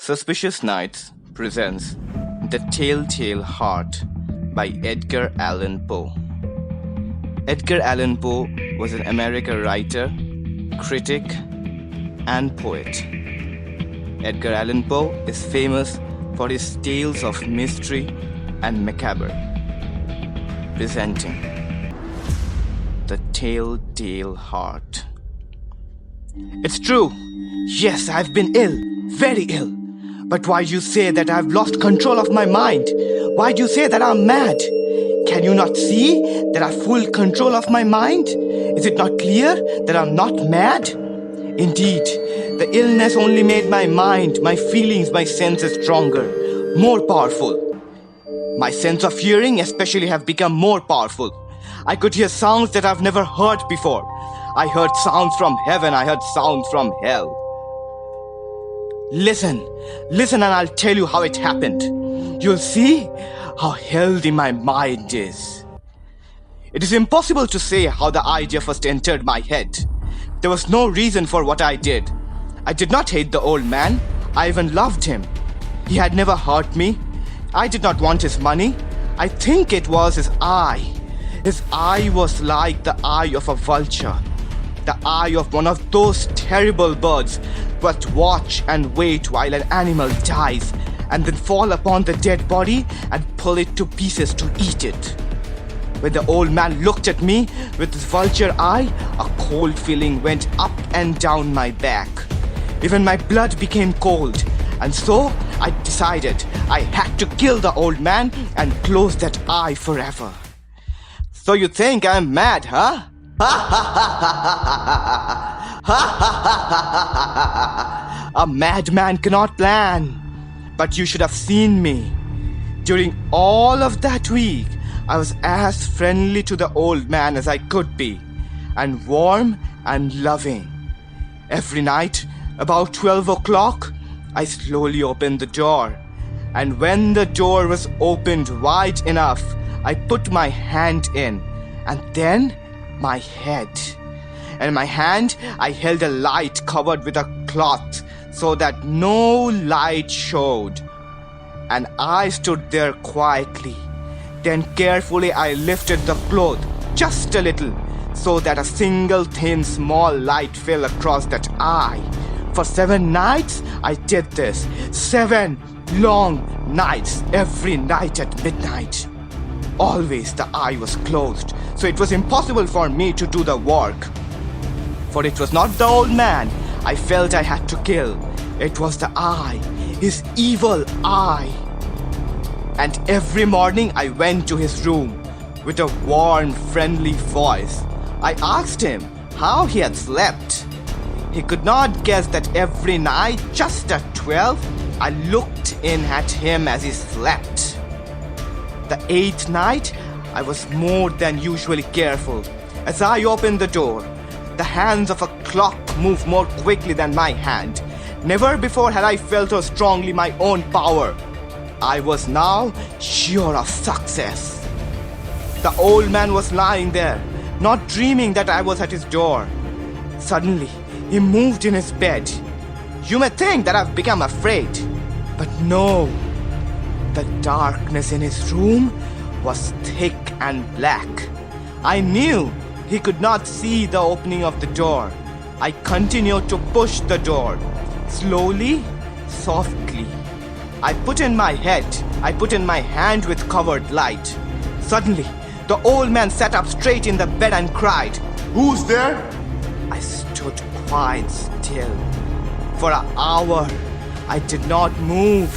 Suspicious Nights presents The Telltale Heart by Edgar Allan Poe. Edgar Allan Poe was an American writer, critic, and poet. Edgar Allan Poe is famous for his tales of mystery and macabre. Presenting The Telltale Heart. It's true. Yes, I've been ill, very ill. But why do you say that I've lost control of my mind? Why do you say that I'm mad? Can you not see that I've full control of my mind? Is it not clear that I'm not mad? Indeed, the illness only made my mind, my feelings, my senses stronger, more powerful. My sense of hearing especially have become more powerful. I could hear sounds that I've never heard before. I heard sounds from heaven, I heard sounds from hell. Listen and I'll tell you how it happened. You'll see how healthy my mind is. It is impossible to say how the idea first entered my head. There was no reason for what I did. I did not hate the old man. I even loved him. He had never hurt me. I did not want his money. I think it was his eye. His eye was like the eye of a vulture. The eye of one of those terrible birds that watch and wait while an animal dies and then fall upon the dead body and pull it to pieces to eat it. When the old man looked at me with his vulture eye, a cold feeling went up and down my back. Even my blood became cold, and so I decided I had to kill the old man and close that eye forever. So you think I'm mad, huh? A madman cannot plan. But you should have seen me. During all of that week, I was as friendly to the old man as I could be, and warm and loving. Every night, about 12 o'clock, I slowly opened the door. And when the door was opened wide enough, I put my hand in, and then my head. And in my hand, I held a light covered with a cloth so that no light showed. And I stood there quietly. Then carefully I lifted the cloth just a little so that a single thin small light fell across that eye. For 7 nights I did this. 7 long nights, every night at midnight. Always the eye was closed, so it was impossible for me to do the work. For it was not the old man I felt I had to kill. It was the eye, his evil eye. And every morning I went to his room with a warm, friendly voice. I asked him how he had slept. He could not guess that every night, just at 12, I looked in at him as he slept. The 8th night, I was more than usually careful. As I opened the door, the hands of a clock moved more quickly than my hand. Never before had I felt so strongly my own power. I was now sure of success. The old man was lying there, not dreaming that I was at his door. Suddenly, he moved in his bed. You may think that I've become afraid, but no. The darkness in his room was thick and black. I knew he could not see the opening of the door. I continued to push the door, slowly, softly. I put in my hand with covered light. Suddenly, the old man sat up straight in the bed and cried, "Who's there?" I stood quite still. For an hour, I did not move.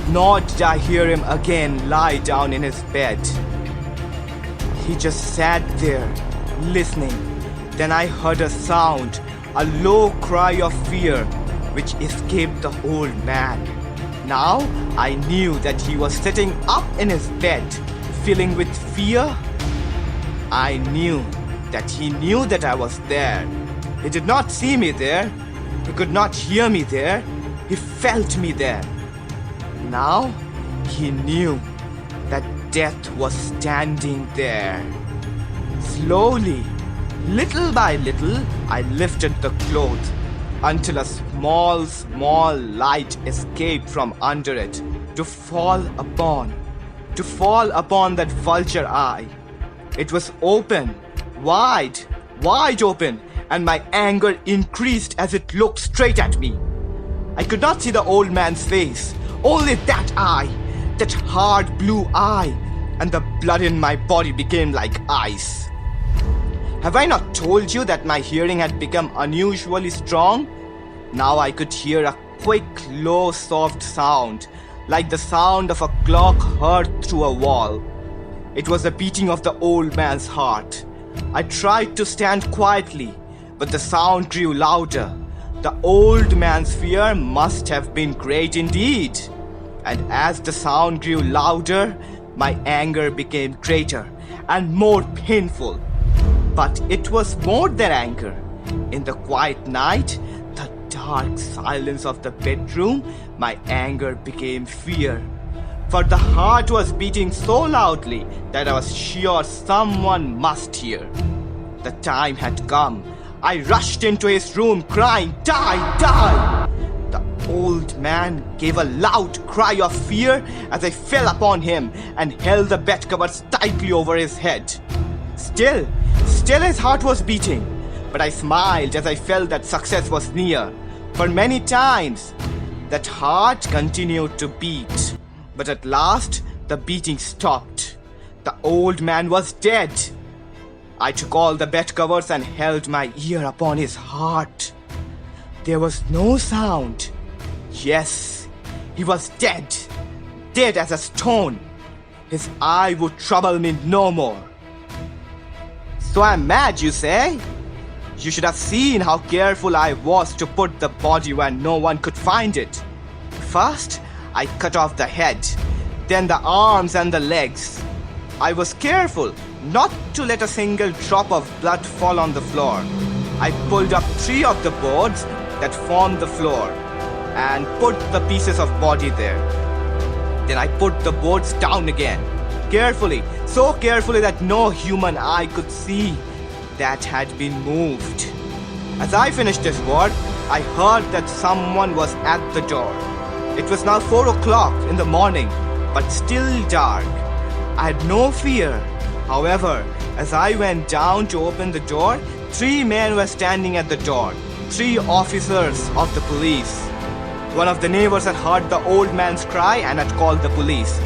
Nor did I hear him again lie down in his bed. He just sat there, listening. Then I heard a sound, a low cry of fear, which escaped the old man. Now I knew that he was sitting up in his bed, filling with fear. I knew that he knew that I was there. He did not see me there. He could not hear me there. He felt me there. Now he knew that death was standing there. Slowly, little by little, I lifted the cloth. until a small light escaped from under it to fall upon that vulture eye. It was open, wide open, and my anger increased as it looked straight at me. I could not see the old man's face, only that eye, that hard blue eye, and the blood in my body became like ice. Have I not told you that my hearing had become unusually strong? Now I could hear a quick, low, soft sound, like the sound of a clock heard through a wall. It was the beating of the old man's heart. I tried to stand quietly, but the sound grew louder. The old man's fear must have been great indeed. And as the sound grew louder, my anger became greater and more painful. But it was more than anger. In the quiet night, the dark silence of the bedroom, my anger became fear. For the heart was beating so loudly that I was sure someone must hear. The time had come. I rushed into his room crying, "Die, die!" The old man gave a loud cry of fear as I fell upon him and held the bed covers tightly over his head. Still his heart was beating, but I smiled as I felt that success was near. For many times, that heart continued to beat. But at last, the beating stopped. The old man was dead. I took all the bed covers and held my ear upon his heart. There was no sound. Yes, he was dead. Dead as a stone. His eye would trouble me no more. So I'm mad, you say? You should have seen how careful I was to put the body where no one could find it. First, I cut off the head, then the arms and the legs. I was careful not to let a single drop of blood fall on the floor. I pulled up 3 of the boards that formed the floor and put the pieces of body there. Then I put the boards down again, carefully, so carefully that no human eye could see that had been moved. As I finished this work, I heard that someone was at the door. It was now 4 o'clock in the morning, but still dark. I had no fear. However, as I went down to open the door, 3 men were standing at the door, 3 officers of the police. One of the neighbors had heard the old man's cry and had called the police.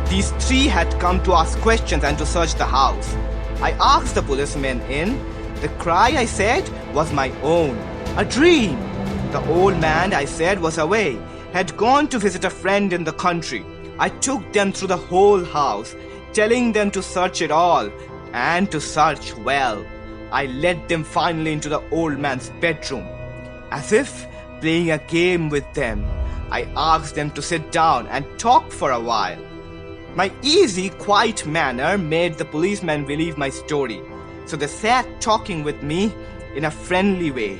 These 3 had come to ask questions and to search the house. I asked the policemen in. The cry, I said, was my own, a dream. The old man, I said, was away, had gone to visit a friend in the country. I took them through the whole house, telling them to search it all, and to search well. I led them finally into the old man's bedroom. As if playing a game with them, I asked them to sit down and talk for a while. My easy, quiet manner made the policemen believe my story, so they sat talking with me in a friendly way.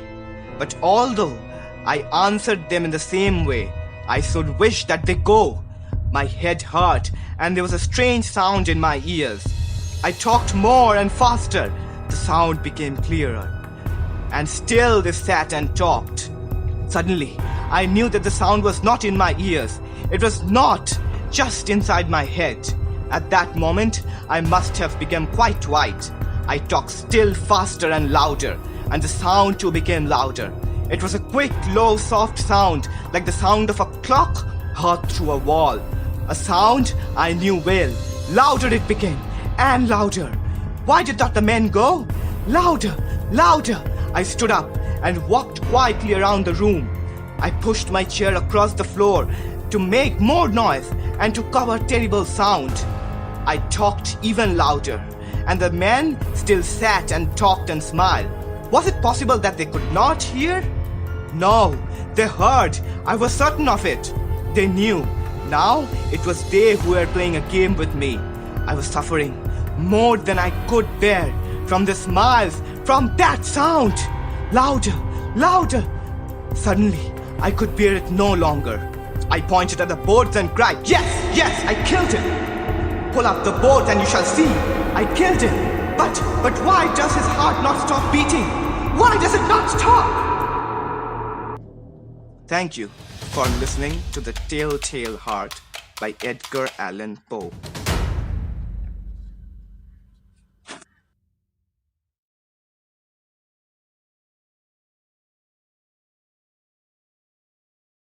But although I answered them in the same way, I should wish that they go. My head hurt and there was a strange sound in my ears. I talked more and faster. The sound became clearer. And still they sat and talked. Suddenly, I knew that the sound was not in my ears. It was not just inside my head. At that moment, I must have become quite white. I talked still faster and louder, and the sound too became louder. It was a quick, low, soft sound, like the sound of a clock heard through a wall. A sound I knew well. Louder it became, and louder. Why did not the men go? Louder, louder. I stood up and walked quietly around the room. I pushed my chair across the floor to make more noise and to cover terrible sound. I talked even louder, and the men still sat and talked and smiled. Was it possible that they could not hear? No, they heard. I was certain of it. They knew. Now it was they who were playing a game with me. I was suffering more than I could bear from the smiles, from that sound. Louder, louder. Suddenly, I could bear it no longer. I pointed at the boards and cried, "Yes, yes, I killed him! Pull up the board and you shall see. I killed him. But why does his heart not stop beating? Why does it not stop?" Thank you for listening to The Telltale Heart by Edgar Allan Poe.